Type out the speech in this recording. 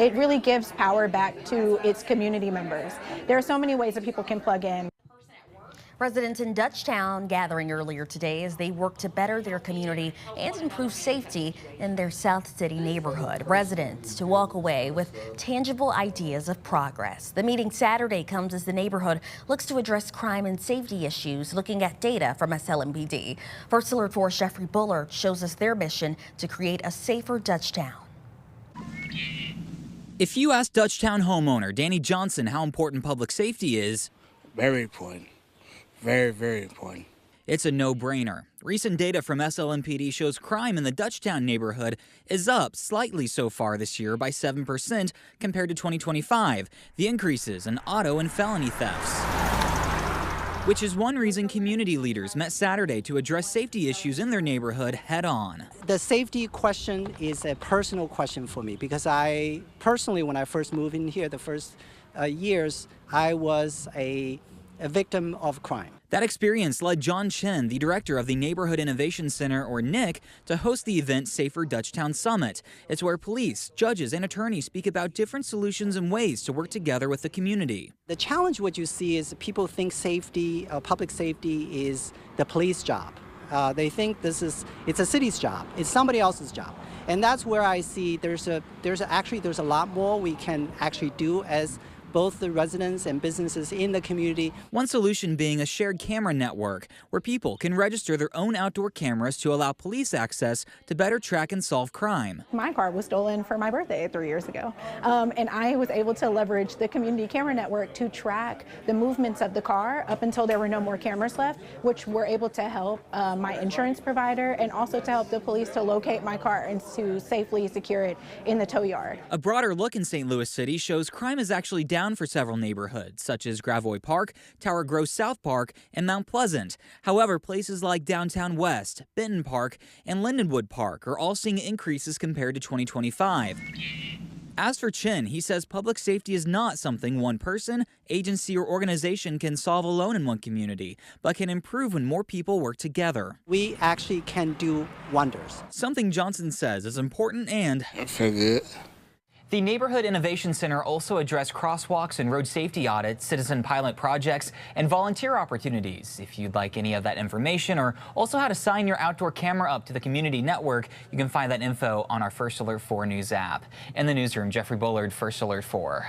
It really gives power back to its community members. There are so many ways that people can plug in. Residents in Dutchtown gathering earlier today as they work to better their community and improve safety in their South City neighborhood. Residents to walk away with tangible ideas of progress. The meeting Saturday comes as the neighborhood looks to address crime and safety issues, looking at data from SLMPD. First Alert 4's Jeffrey Bullard shows us their mission to create a safer Dutchtown. If you ask Dutchtown homeowner Danny Johnson how important public safety is, very important. Very, very important. It's a no-brainer. Recent data from SLMPD shows crime in the Dutchtown neighborhood is up slightly so far this year by 7% compared to 2025. The increases in auto and felony thefts, which is one reason community leaders met Saturday to address safety issues in their neighborhood head-on. The safety question is a personal question for me because I personally, when I first moved in here, the first years, I was a victim of crime. That experience led John Chen, the director of the Neighborhood Innovation Center, or NIC, to host the event Safer Dutchtown Summit. It's where police, judges, and attorneys speak about different solutions and ways to work together with the community. The challenge what you see is people think safety, public safety is the police job. They think it's a city's job. It's somebody else's job. And that's where I see there's a lot more we can actually do as both the residents and businesses in the community. One solution being a shared camera network where people can register their own outdoor cameras to allow police access to better track and solve crime. My car was stolen for my birthday 3 years ago, and I was able to leverage the community camera network to track the movements of the car up until there were no more cameras left, which were able to help my insurance provider and also to help the police to locate my car and to safely secure it in the tow yard. A broader look in St. Louis City shows crime is actually down for several neighborhoods, such as Gravois Park, Tower Grove South Park, and Mount Pleasant. However, places like Downtown West, Benton Park, and Lindenwood Park are all seeing increases compared to 2025. As for Chin, he says public safety is not something one person, agency, or organization can solve alone in one community, but can improve when more people work together. We actually can do wonders. Something Johnson says is important and I feel good. The Neighborhood Innovation Center also addressed crosswalks and road safety audits, citizen pilot projects, and volunteer opportunities. If you'd like any of that information or also how to sign your outdoor camera up to the community network, you can find that info on our First Alert 4 News app. In the newsroom, Jeffrey Bullard, First Alert 4.